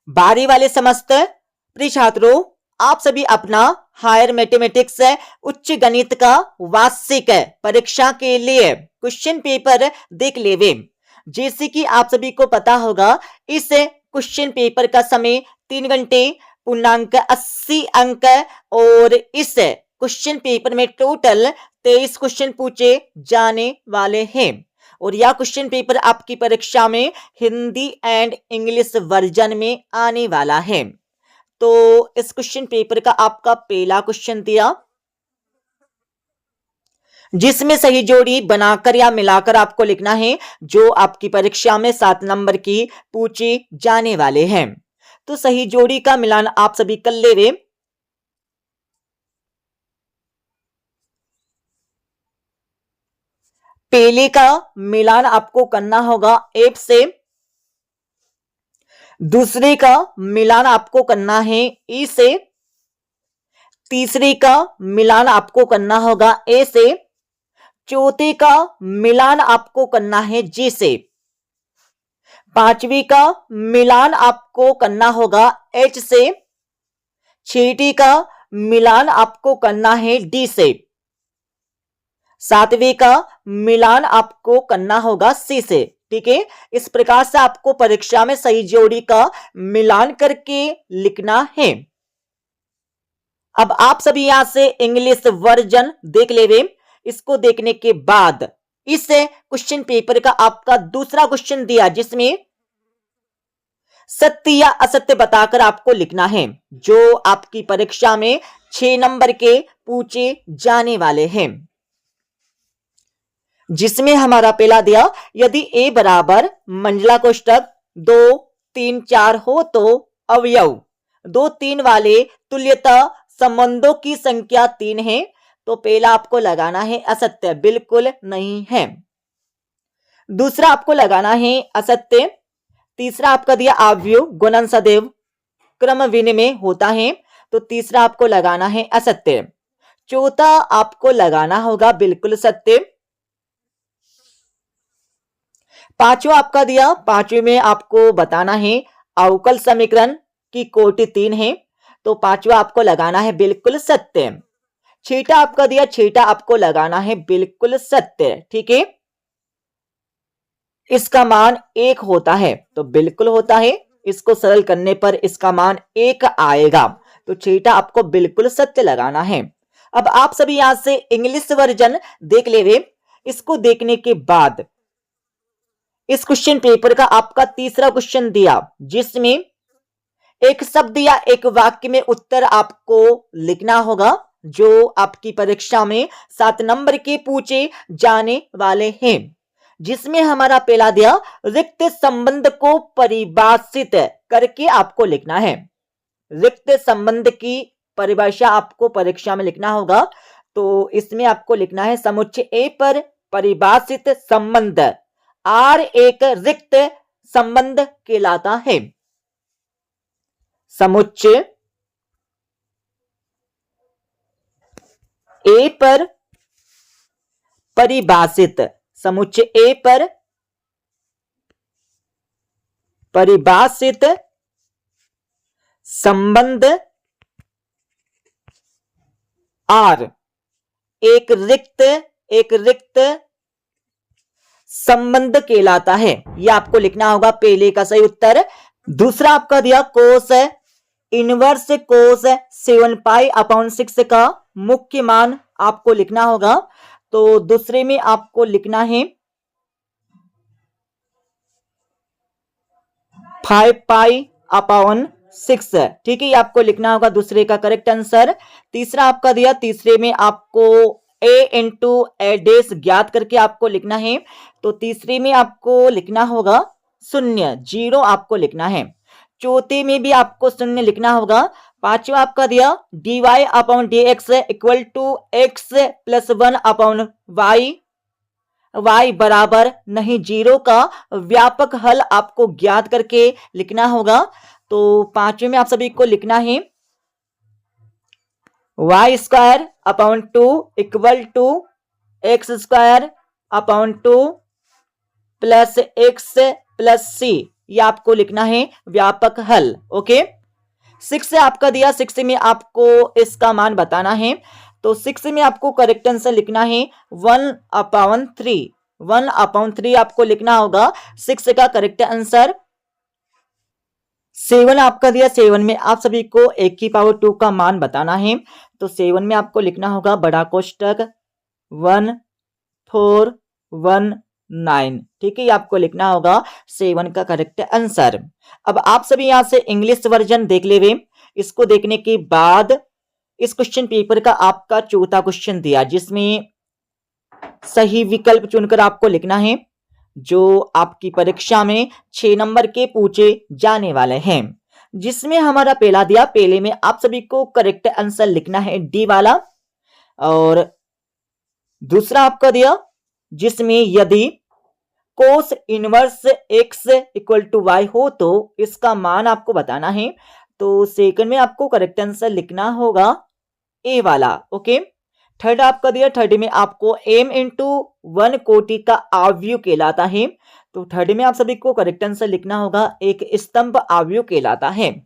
बारी वाले समस्त प्रिय छात्रों, आप सभी अपना हायर मैथमेटिक्स उच्च गणित का वार्षिक परीक्षा के लिए क्वेश्चन पेपर देख लेवे। जैसे कि आप सभी को पता होगा, इस क्वेश्चन पेपर का समय 3 घंटे पूर्णांक 80 अंक और इस क्वेश्चन पेपर में टोटल 23 क्वेश्चन पूछे जाने वाले हैं और यह क्वेश्चन पेपर आपकी परीक्षा में हिंदी एंड इंग्लिश वर्जन में आने वाला है। तो इस क्वेश्चन पेपर का आपका पहला क्वेश्चन दिया, जिसमें सही जोड़ी बनाकर या मिलाकर आपको लिखना है, जो आपकी परीक्षा में 7 नंबर की पूछे जाने वाले हैं। तो सही जोड़ी का मिलान आप सभी कर ले वे। पहले का मिलान आपको करना होगा एफ से, दूसरे का मिलान आपको करना है ई से, तीसरे का मिलान आपको करना होगा ए से, चौथे का मिलान आपको करना है जी से, पांचवी का मिलान आपको करना होगा एच से, छठी का मिलान आपको करना है डी से, सातवीं का मिलान आपको करना होगा सी से। ठीक है, इस प्रकार से आपको परीक्षा में सही जोड़ी का मिलान करके लिखना है। अब आप सभी यहां से इंग्लिश वर्जन देख लेवे। इसको देखने के बाद इस क्वेश्चन पेपर का आपका दूसरा क्वेश्चन दिया, जिसमें सत्य या असत्य बताकर आपको लिखना है, जो आपकी परीक्षा में 6 नंबर के पूछे जाने वाले हैं। जिसमें हमारा पहला दिया, यदि ए बराबर मंझला कोष्टक 2 3 4 हो तो अवयव 2 3 वाले तुल्यता संबंधों की संख्या 3 है। तो पहला आपको लगाना है असत्य, बिल्कुल नहीं है। दूसरा आपको लगाना है असत्य। तीसरा आपका दिया अवयव गुणन सदैव क्रम विनिमय होता है, तो तीसरा आपको लगाना है असत्य। चौथा आपको लगाना होगा बिल्कुल सत्य। पांचवा आपका दिया, पांचवे में आपको बताना है अवकल समीकरण की कोटि 3 है, तो पांचवा आपको लगाना है बिल्कुल सत्य। छठा आपका दिया, छठा आपको लगाना है बिल्कुल सत्य। ठीक है, इसका मान 1 होता है, तो बिल्कुल होता है। इसको सरल करने पर इसका मान 1 आएगा, तो छठा आपको बिल्कुल सत्य लगाना है। अब आप सभी यहां से इंग्लिश वर्जन देख लेवे। इसको देखने के बाद इस क्वेश्चन पेपर का आपका तीसरा क्वेश्चन दिया, जिसमें एक शब्द या एक वाक्य में उत्तर आपको लिखना होगा, जो आपकी परीक्षा में 7 नंबर के पूछे जाने वाले हैं। जिसमें हमारा पहला दिया, रिक्त संबंध को परिभाषित करके आपको लिखना है। रिक्त संबंध की परिभाषा आपको परीक्षा में लिखना होगा, तो इसमें आपको लिखना है समुच्चय ए पर परिभाषित संबंध आर एक रिक्त संबंध कहलाता है। समुच्चय ए पर परिभाषित, समुच्चय ए पर परिभाषित संबंध आर एक रिक्त संबंध कहलाता है। यह आपको लिखना होगा, पहले का सही उत्तर। दूसरा आपका दिया कोस इनवर्स कोस 7 पाई अपॉन 6 का मुख्य मान आपको लिखना होगा, तो दूसरे में आपको लिखना है 5 पाई अपॉन 6। ठीक है, ये आपको लिखना होगा दूसरे का करेक्ट आंसर। तीसरा आपका दिया, तीसरे में आपको a इंटू ए डेस ज्ञात करके आपको लिखना है, तो तीसरे में आपको लिखना होगा 0 आपको लिखना है। चौथे में भी आपको 0 लिखना होगा। पांचवा आपका दिया dy upon D X equal to X plus 1 upon y बराबर नहीं 0 का व्यापक हल आपको ज्ञात करके लिखना होगा। तो पांचवे में आप सभी को लिखना है y square upon 2 equal to x square upon 2 plus x plus c ये आपको लिखना है व्यापक हल। ओके, 6 से आपका दिया, 6 में आपको इसका मान बताना है। तो 6 में आपको करेक्ट आंसर लिखना है 1/3। 1/3 आपको लिखना होगा। 6 का करेक्ट आंसर। 7 आपका दिया, 7 में आप सभी को 1/2 का मान बताना है। तो 7 में आपको लिखना होगा बड़ा कोष्टक 1419। ठीक है, ये आपको लिखना होगा 7 का करेक्ट आंसर। अब आप सभी यहां से इंग्लिश वर्जन देख ले। इसको देखने के बाद इस क्वेश्चन पेपर का आपका चौथा क्वेश्चन दिया, जिसमें सही विकल्प चुनकर आपको लिखना है, जो आपकी परीक्षा में 6 नंबर के पूछे जाने वाले हैं। जिसमें हमारा पहला दिया, पहले में आप सभी को करेक्ट आंसर लिखना है डी वाला। और दूसरा आपका दिया, जिसमें यदि cos inverse x equal to Y हो तो इसका मान आपको बताना है। तो सेकंड में आपको करेक्ट आंसर लिखना होगा ए वाला। ओके, थर्ड आपका दिया, थर्ड में आपको m इंटू 1 कोटि का आव्यूह कहलाता है। तो थर्ड में आप सभी को करेक्ट आंसर लिखना होगा एक स्तंभ आव्यूह कहलाता है।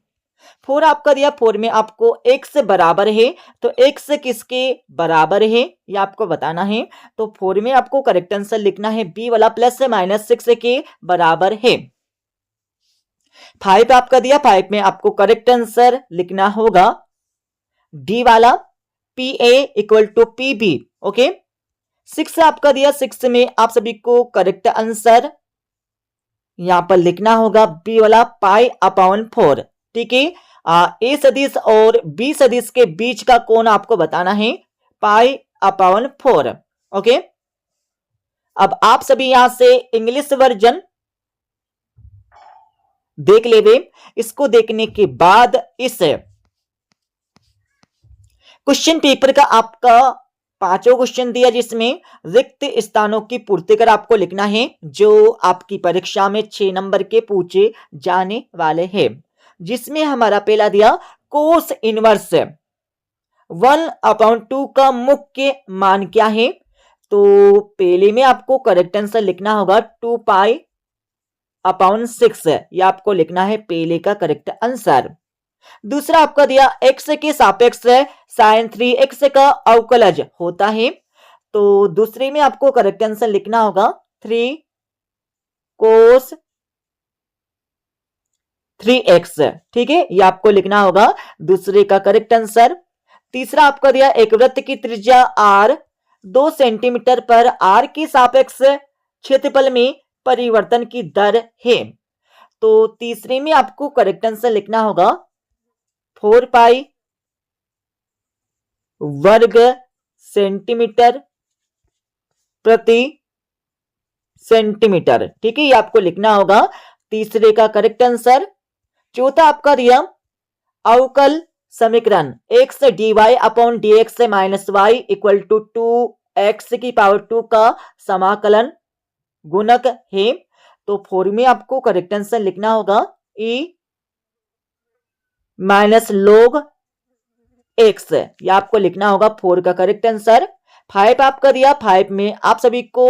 4 आपका दिया, 4 में आपको x बराबर है। तो x किसके बराबर है ये आपको बताना है। तो 4 में आपको करेक्ट आंसर लिखना है बी वाला, प्लस माइनस 6 के बराबर है। 5 आपका दिया, 5 में आपको करेक्ट आंसर लिखना होगा डी वाला, P A equal to P B. Okay, 6 आपका दिया, 6 में आप सभी को करेक्ट आंसर यहां पर लिखना होगा बी वाला, π/4। ठीक है, ए सदिश और बी सदिश के बीच का कोण आपको बताना है π/4। ओके, अब आप सभी यहां से इंग्लिश वर्जन देख लेवे। इसको देखने के बाद इस क्वेश्चन पेपर का आपका 5वां क्वेश्चन दिया, जिसमें रिक्त स्थानों की पूर्ति कर आपको लिखना है, जो आपकी परीक्षा में 6 नंबर के पूछे जाने वाले हैं। जिसमें हमारा पहला दिया, कोस इनवर्स 1/2 का मुख्य मान क्या है। तो पहले में आपको करेक्ट आंसर लिखना होगा 2π/6। यह आपको लिखना है पहले का करेक्ट आंसर। दूसरा आपका दिया, x के सापेक्ष sin 3x का अवकलज होता है। तो दूसरे में आपको करेक्ट आंसर लिखना होगा 3 cos 3x। ठीक है, ये आपको लिखना होगा दूसरे का करेक्ट आंसर। तीसरा आपका दिया, एक वृत्त की त्रिज्या r 2 सेंटीमीटर पर r के सापेक्ष क्षेत्रफल में परिवर्तन की दर है। तो तीसरे में आपको करेक्ट आंसर लिखना होगा 4π वर्ग सेंटीमीटर प्रति सेंटीमीटर। ठीक है, ये आपको लिखना होगा तीसरे का करेक्ट आंसर। चौथा आपका दिया, अवकल समीकरण x dy/dx minus y equal to 2x⁴ का समाकलन गुणक है। तो 4 में आपको करेक्ट आंसर लिखना होगा e माइनस log x। या आपको लिखना होगा 4 का करेक्ट आंसर। 5 आपका दिया, 5 में आप सभी को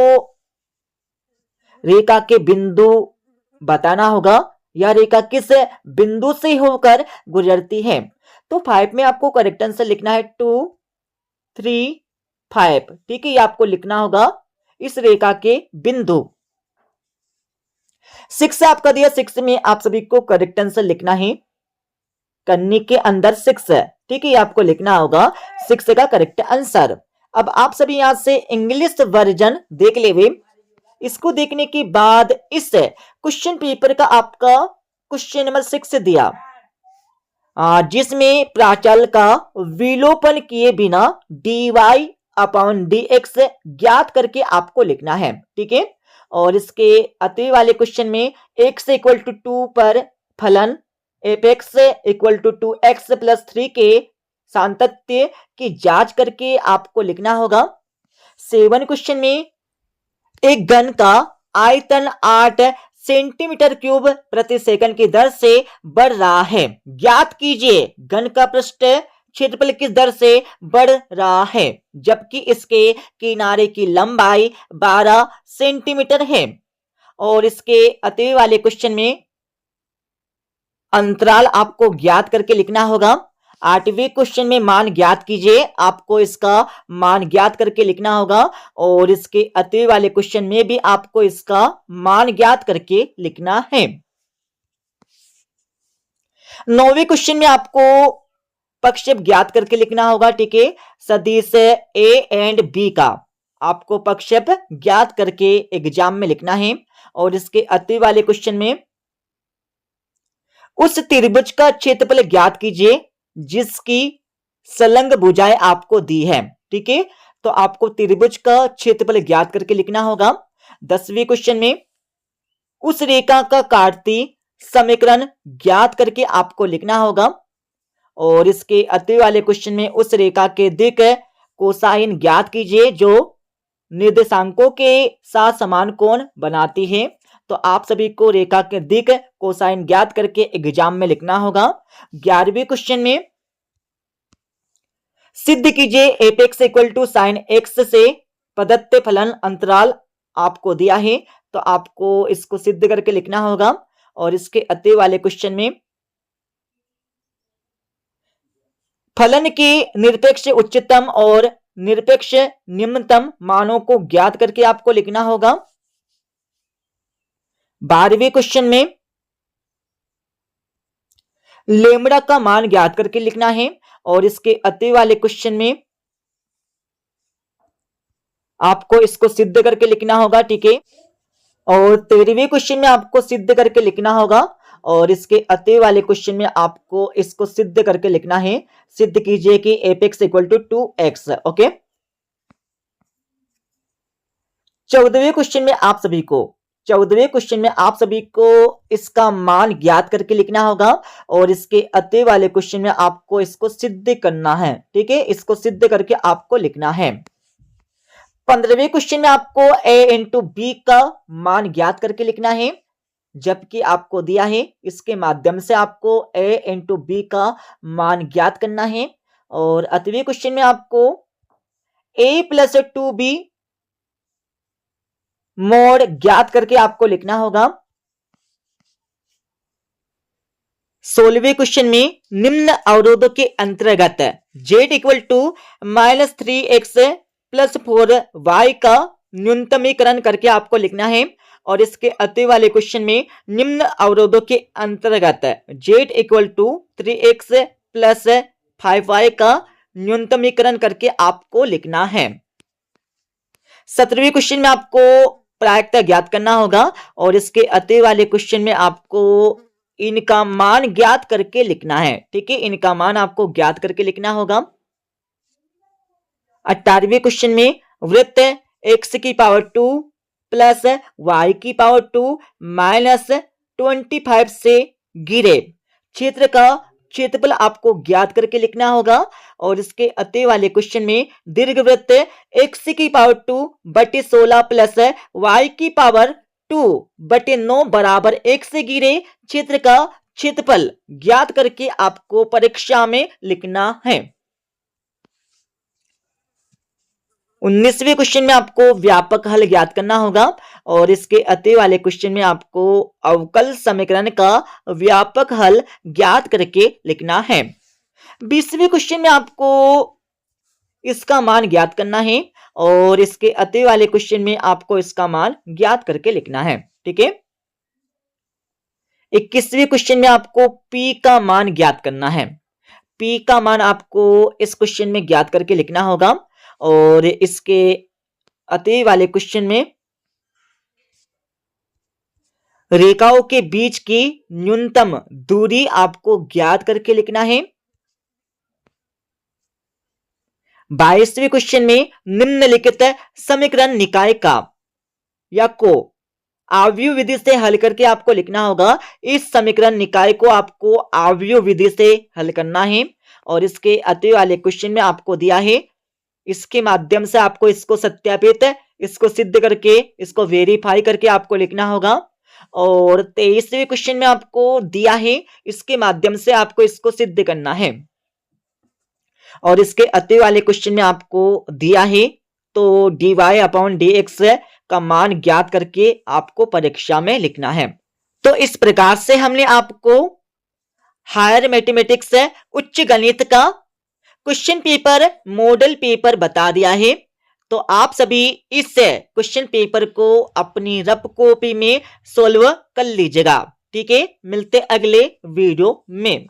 रेखा के बिंदु बताना होगा, यह रेखा किस बिंदु से होकर गुजरती है। तो 5 में आपको करेक्ट आंसर लिखना है 2 3 5। ठीक है, ये आपको लिखना होगा इस रेखा के बिंदु। 6 आपका दिया, 6 में आप सभी को करेक्ट आंसर लिखना है कन्नी के अंदर 6। ठीक है, ये आपको लिखना होगा 6 का करेक्ट आंसर। अब आप सभी यहां से इंग्लिश वर्जन देख लेवे। इसको देखने के बाद इस क्वेश्चन पेपर का आपका क्वेश्चन नंबर 6 दिया, जिसमें प्राचल का विलोपन किए बिना dy/dx ज्ञात करके आपको लिखना है। ठीक है, और इसके अति वाले क्वेश्चन में x इक्वल टू 2 पर फलन f(x) equal to 2x plus 3 के सातत्य की जांच करके आपको लिखना होगा। 7 क्वेश्चन में एक घन का आयतन 8 सेंटीमीटर क्यूब प्रति सेकंड की दर से बढ़ रहा है, ज्ञात कीजिए घन का पृष्ठ क्षेत्रफल किस दर से बढ़ रहा है, जबकि इसके किनारे की लंबाई 12 सेंटीमीटर है। और इसके अतिरिक्त वाले क्वेश्चन में अंतराल आपको ज्ञात करके लिखना होगा। 8वें क्वेश्चन में मान ज्ञात कीजिए, आपको इसका मान ज्ञात करके लिखना होगा और इसके अति वाले क्वेश्चन में भी आपको इसका मान ज्ञात करके लिखना है। 9वें क्वेश्चन में आपको प्रक्षेप ज्ञात करके लिखना होगा। ठीक है, सदिश ए एंड बी का आपको प्रक्षेप ज्ञात करके एग्जाम में लिखना है और इसके अति वाले क्वेश्चन में उस त्रिभुज का क्षेत्रफल ज्ञात कीजिए जिसकी संलग्न भुजाएं आपको दी है। ठीक है, तो आपको त्रिभुज का क्षेत्रफल ज्ञात करके लिखना होगा। 10वें क्वेश्चन में उस रेखा का काटती समीकरण ज्ञात करके आपको लिखना होगा और इसके अति वाले क्वेश्चन में उस रेखा के दिक कोसाइन ज्ञात कीजिए जो निर्देशांकों के साथ समान कोण बनाती है। तो आप सभी को रेखा के दिक कोसाइन ज्ञात करके एग्जाम में लिखना होगा। 11वें क्वेश्चन में सिद्ध कीजिए F X equal to sine X से प्रदत्त फलन अंतराल आपको दिया है, तो आपको इसको सिद्ध करके लिखना होगा और इसके अति वाले क्वेश्चन में फलन के निरपेक्ष उच्चतम और निरपेक्ष निम्नतम मानों को ज्ञात करके आपको लिखना होगा। 12वें क्वेश्चन में लेमड़ा का मान ज्ञात करके लिखना है और इसके अति वाले क्वेश्चन में आपको इसको सिद्ध करके लिखना होगा। ठीक है, और 13वें क्वेश्चन में आपको सिद्ध करके लिखना होगा और इसके अति वाले क्वेश्चन में आपको इसको सिद्ध करके लिखना है। सिद्ध कीजिए कि F X equal to 2x। Okay, 14वें क्वेश्चन में आप सभी को इसका मान ज्ञात करके लिखना होगा और इसके अति वाले क्वेश्चन में आपको इसको सिद्ध करना है। ठीक है, इसको सिद्ध करके आपको लिखना है। 15वें क्वेश्चन में आपको a इंटू बी का मान ज्ञात करके लिखना है, जबकि आपको दिया है इसके माध्यम से आपको a इंटू बी का मान ज्ञात करना है। और अतिवें क्वेश्चन में आपको a प्लस 2b मोड ज्ञात करके आपको लिखना होगा। 16वें क्वेश्चन में निम्न अवरोधों के अंतर्गत z equal to -3x plus 4y का न्यूनतमीकरण करके आपको लिखना है और इसके अति वाले क्वेश्चन में निम्न अवरोधों के अंतर्गत z equal to 3x plus 5y का न्यूनतमीकरण करके आपको लिखना है। 17वें क्वेश्चन में आपको प्रायिकता ज्ञात करना होगा और इसके अति वाले क्वेश्चन में आपको इनका मान ज्ञात करके लिखना है। ठीक है, इनका मान आपको ज्ञात करके लिखना होगा। 18वें क्वेश्चन में वृत्त x की पावर 2 प्लस y की पावर 2 माइनस 25 से घिरे क्षेत्र का क्षेत्रफल आपको ज्ञात करके लिखना होगा और इसके अति वाले क्वेश्चन में दीर्घवृत्त x की पावर 2 बटे 16 प्लस y की पावर 2 बटे 9 बराबर 1 से घिरे क्षेत्र का क्षेत्रफल ज्ञात करके आपको परीक्षा में लिखना है। 19वें क्वेश्चन में आपको व्यापक हल ज्ञात करना होगा और इसके अति वाले क्वेश्चन में आपको अवकल समीकरण का व्यापक हल ज्ञात करके लिखना है। 20वें क्वेश्चन में आपको इसका मान ज्ञात करना है और इसके अति वाले क्वेश्चन में आपको इसका मान ज्ञात करके लिखना है। ठीक है, 21वें क्वेश्चन में आपको P का मान ज्ञात करना है। P का मान आपको इस क्वेश्चन में ज्ञात करके लिखना होगा और इसके अति वाले क्वेश्चन में रेखाओं के बीच की न्यूनतम दूरी आपको ज्ञात करके लिखना है। 22वें क्वेश्चन में निम्नलिखित समीकरण निकाय का या को आव्यूह विधि से हल करके आपको लिखना होगा। इस समीकरण निकाय को आपको आव्यूह विधि से हल करना है और इसके अति वाले क्वेश्चन में आपको दिया है, इसके माध्यम से आपको इसको सत्यापित, इसको सिद्ध करके, इसको वेरीफाई करके आपको लिखना होगा। और 23वें क्वेश्चन में आपको दिया है, इसके माध्यम से आपको इसको सिद्ध करना है और इसके अति वाले क्वेश्चन में आपको दिया है तो dy/dx का मान ज्ञात करके आपको परीक्षा में लिखना है। तो इस प्रकार से हमने आपको हायर मैथमेटिक्स उच्च गणित का क्वेश्चन पेपर मॉडल पेपर बता दिया है। तो आप सभी इस क्वेश्चन पेपर को अपनी रफ कॉपी में सॉल्व कर लीजिएगा। ठीक है, मिलते अगले वीडियो में।